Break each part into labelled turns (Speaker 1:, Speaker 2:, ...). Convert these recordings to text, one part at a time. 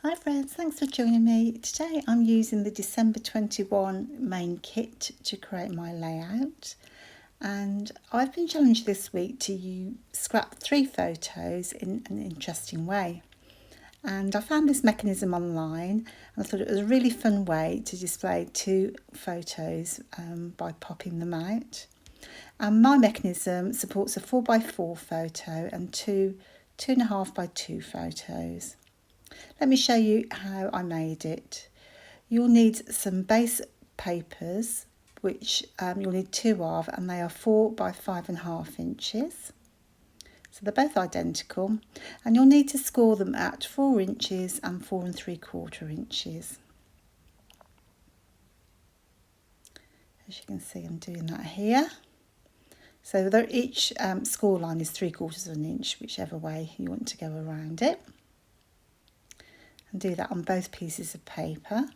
Speaker 1: Hi friends, thanks for joining me. Today I'm using the December 21 main kit to create my layout, and I've been challenged this week to scrap 3 photos in an interesting way. And I found this mechanism online and I thought it was a really fun way to display 2 photos by popping them out. And my mechanism supports a 4x4 photo and two 2.5x2 photos. Let me show you how I made it. You'll need some base papers, which you'll need 2 of, and they are 4x5.5 inches. So they're both identical, and you'll need to score them at 4 inches and 4 3/4 inches. As you can see, I'm doing that here. So each score line is 3/4 of an inch, whichever way you want to go around it. And do that on both pieces of paper.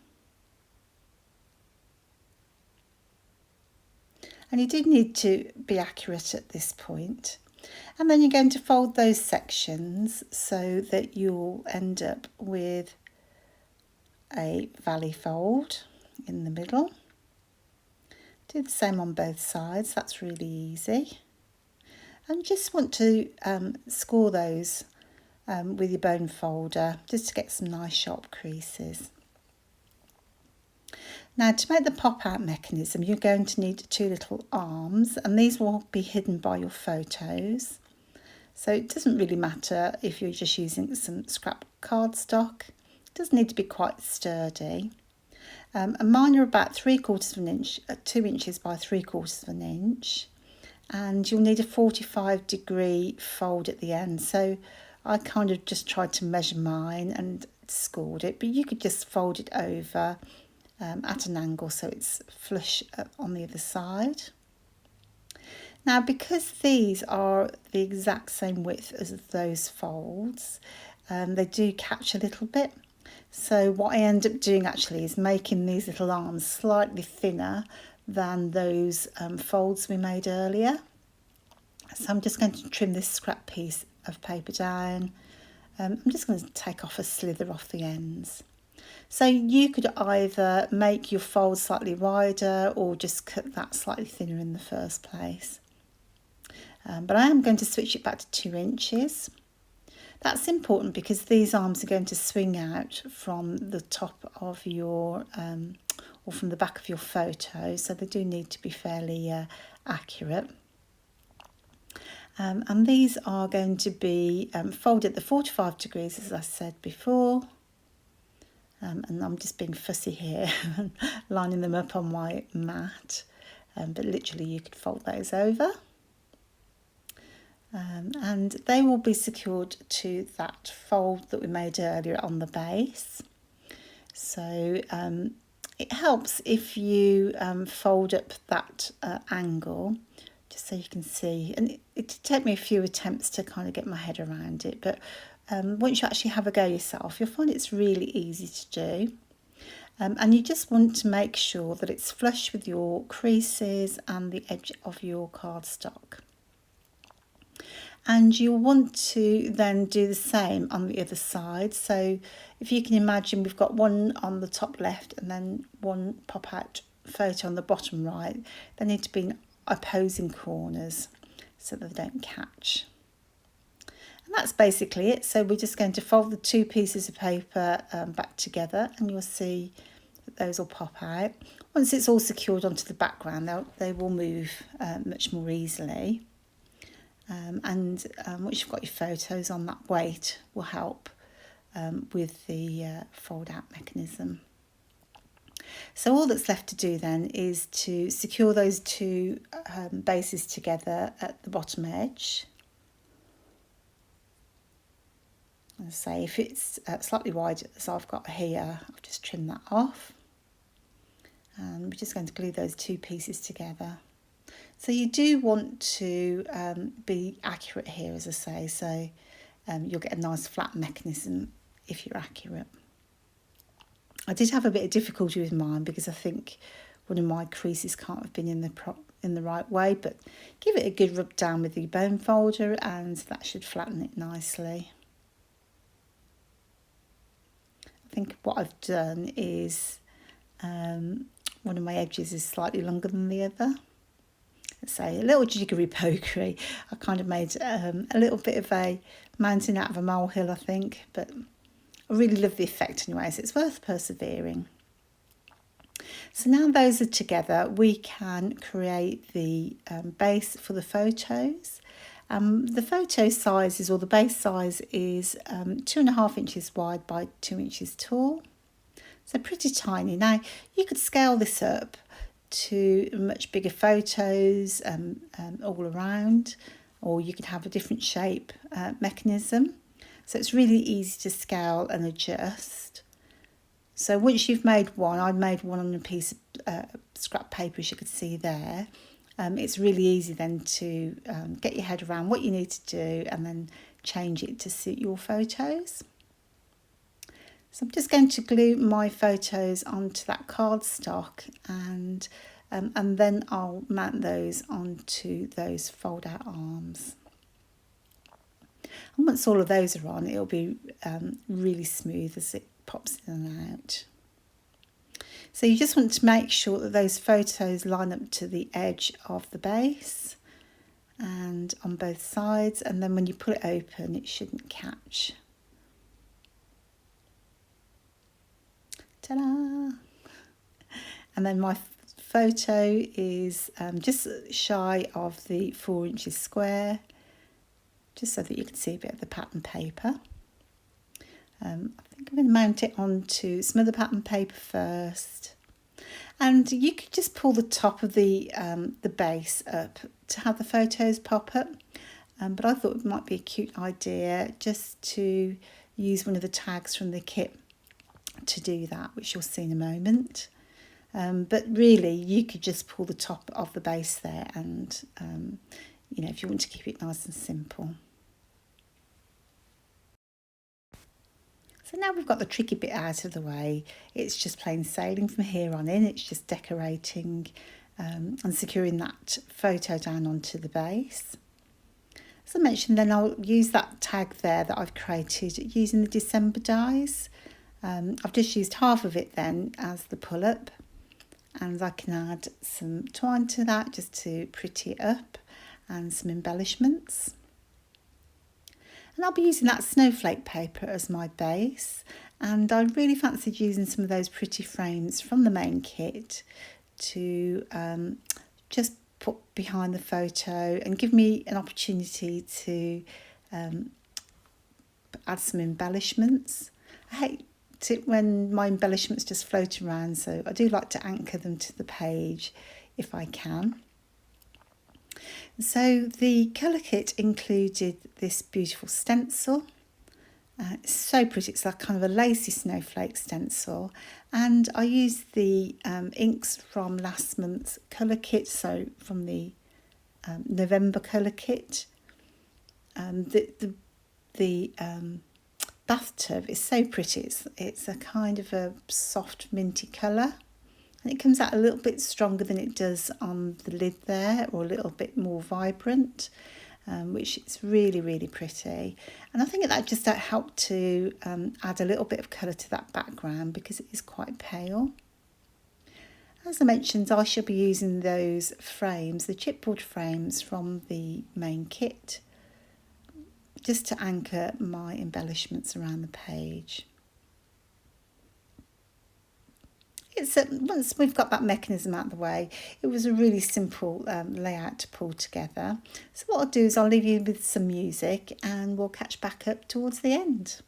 Speaker 1: And you do need to be accurate at this point. And then you're going to fold those sections so that you'll end up with a valley fold in the middle. Do the same on both sides, that's really easy. And just want to score those with your bone folder just to get some nice sharp creases. Now, to make the pop-out mechanism, you're going to need 2 little arms, and these will be hidden by your photos. So it doesn't really matter if you're just using some scrap cardstock. It does need to be quite sturdy. And mine are about 3/4 of an inch, 2 inches by 3/4 of an inch. And you'll need a 45-degree fold at the end. So I kind of just tried to measure mine and scored it, but you could just fold it over at an angle so it's flush on the other side. Now, because these are the exact same width as those folds, they do catch a little bit. So what I end up doing actually is making these little arms slightly thinner than those folds we made earlier. So I'm just going to trim this scrap piece of paper down. I'm just going to take off a slither off the ends. So you could either make your fold slightly wider or just cut that slightly thinner in the first place. But I am going to switch it back to 2 inches. That's important because these arms are going to swing out from the top of your or from the back of your photo, so they do need to be fairly accurate. And these are going to be folded at the 45 degrees, as I said before. And I'm just being fussy here, lining them up on my mat. But literally you could fold those over. And they will be secured to that fold that we made earlier on the base. So it helps if you fold up that angle, just so you can see. And it did take me a few attempts to kind of get my head around it, but once you actually have a go yourself, you'll find it's really easy to do. And you just want to make sure that it's flush with your creases and the edge of your cardstock. And you'll want to then do the same on the other side. So if you can imagine, we've got one on the top left and then one pop-out photo on the bottom right. They need to be in opposing corners so that they don't catch. And that's basically it. So we're just going to fold the 2 pieces of paper back together, and you'll see that those will pop out. Once it's all secured onto the background, they will move much more easily. And once you've got your photos on, that weight will help with the fold out mechanism. So all that's left to do then is to secure those 2 bases together at the bottom edge. And say if it's slightly wide as I've got here, I've just trimmed that off. And we're just going to glue those 2 pieces together. So you do want to be accurate here, as I say, so you'll get a nice flat mechanism if you're accurate. I did have a bit of difficulty with mine because I think one of my creases can't have been in the right way, but give it a good rub down with the bone folder and that should flatten it nicely. think what I've done is one of my edges is slightly longer than the other. So a little jiggery pokery. I kind of made a little bit of a mountain out of a molehill, I think, but I really love the effect anyway, so it's worth persevering. So now those are together, we can create the base for the photos. The photo size or the base size is 2.5 inches wide by 2 inches tall. So pretty tiny. Now you could scale this up to much bigger photos all around, or you could have a different shape mechanism. So it's really easy to scale and adjust. So once you've made one, I made one on a piece of scrap paper, as you could see there. It's really easy then to get your head around what you need to do and then change it to suit your photos. So I'm just going to glue my photos onto that cardstock and then I'll mount those onto those fold out arms. And once all of those are on, it'll be really smooth as it pops in and out. So you just want to make sure that those photos line up to the edge of the base and on both sides, and then when you pull it open it shouldn't catch. Ta-da! And then my photo is just shy of the 4 inches square, just so that you can see a bit of the pattern paper. I think I'm going to mount it onto some of the pattern paper first, and you could just pull the top of the base up to have the photos pop up, but I thought it might be a cute idea just to use one of the tags from the kit to do that, which you'll see in a moment. But really you could just pull the top of the base there, and you know, if you want to keep it nice and simple. So now we've got the tricky bit out of the way. It's just plain sailing from here on in. It's just decorating and securing that photo down onto the base. As I mentioned, then I'll use that tag there that I've created using the December dies. I've just used half of it then as the pull-up, and I can add some twine to that just to pretty it up and some embellishments. And I'll be using that snowflake paper as my base, and I really fancied using some of those pretty frames from the main kit to just put behind the photo and give me an opportunity to add some embellishments. I hate it when my embellishments just float around, so I do like to anchor them to the page if I can. So the colour kit included this beautiful stencil. It's so pretty, it's like kind of a lacy snowflake stencil, and I used the inks from last month's colour kit, so from the November colour kit. The bathtub is so pretty, it's a kind of a soft minty colour. And it comes out a little bit stronger than it does on the lid there, or a little bit more vibrant, which is really, really pretty. And I think that just helped to add a little bit of colour to that background because it is quite pale. As I mentioned, I shall be using those frames, the chipboard frames from the main kit, just to anchor my embellishments around the page. Once we've got that mechanism out of the way, it was a really simple layout to pull together. So what I'll do is I'll leave you with some music and we'll catch back up towards the end.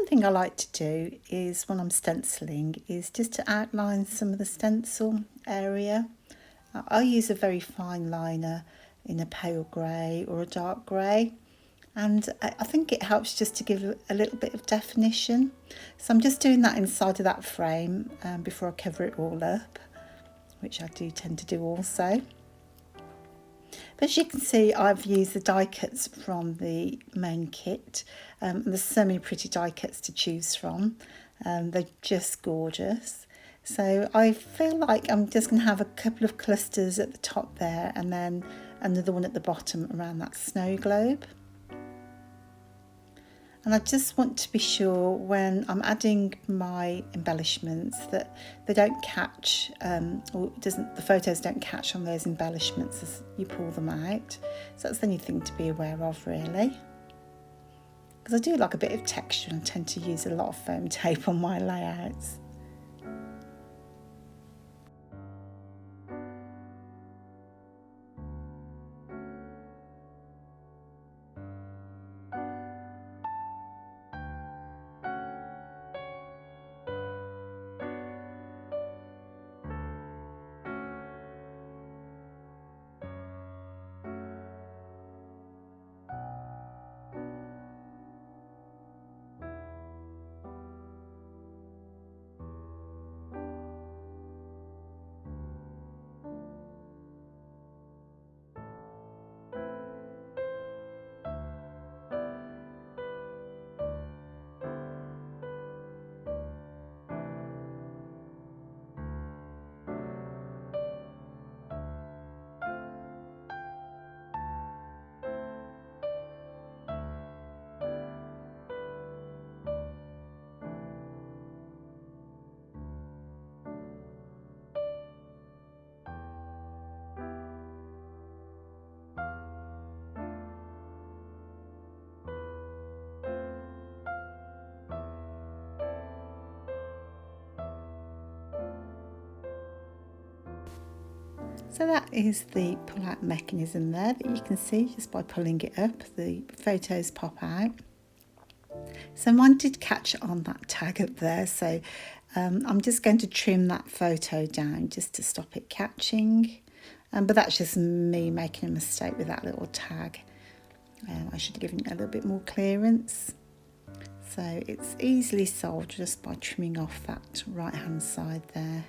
Speaker 1: one thing I like to do is when I'm stenciling is just to outline some of the stencil area. I use a very fine liner in a pale grey or a dark grey, and I think it helps just to give a little bit of definition. So I'm just doing that inside of that frame before I cover it all up, which I do tend to do also. But as you can see, I've used the die cuts from the main kit. There's so many pretty die cuts to choose from. They're just gorgeous. So I feel like I'm just going to have a couple of clusters at the top there, and then another one at the bottom around that snow globe. And I just want to be sure when I'm adding my embellishments that they don't catch, or the photos don't catch on those embellishments as you pull them out. So that's the only thing to be aware of, really. Because I do like a bit of texture and tend to use a lot of foam tape on my layouts. So that is the pull-out mechanism there that you can see just by pulling it up, the photos pop out. So mine did catch on that tag up there, so I'm just going to trim that photo down just to stop it catching. But that's just me making a mistake with that little tag. I should have given it a little bit more clearance. So it's easily solved just by trimming off that right hand side there.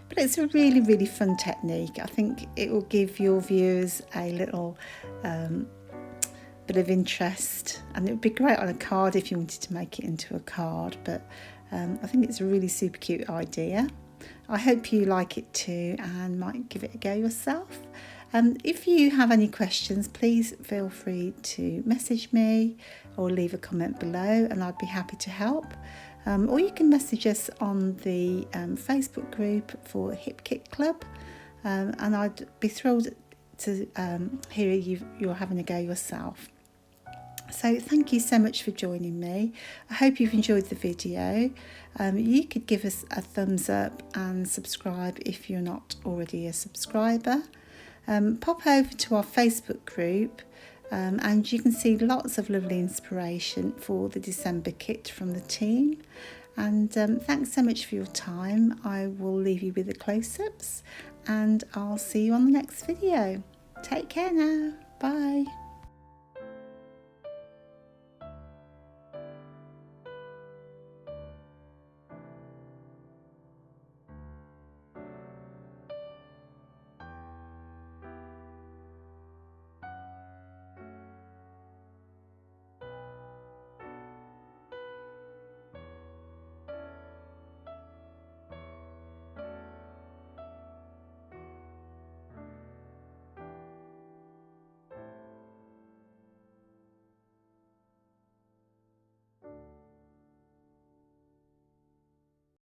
Speaker 1: But it's a really, really fun technique. I think it will give your viewers a little bit of interest, and it would be great on a card if you wanted to make it into a card. But I think it's a really super cute idea. I hope you like it too and might give it a go yourself. If you have any questions, please feel free to message me or leave a comment below, and I'd be happy to help. Or you can message us on the Facebook group for Hip Kit Club, and I'd be thrilled to hear you're having a go yourself. So thank you so much for joining me. I hope you've enjoyed the video. You could give us a thumbs up and subscribe if you're not already a subscriber. Pop over to our Facebook group, and you can see lots of lovely inspiration for the December kit from the team. And thanks so much for your time. I will leave you with the close-ups, and I'll see you on the next video. Take care now. Bye.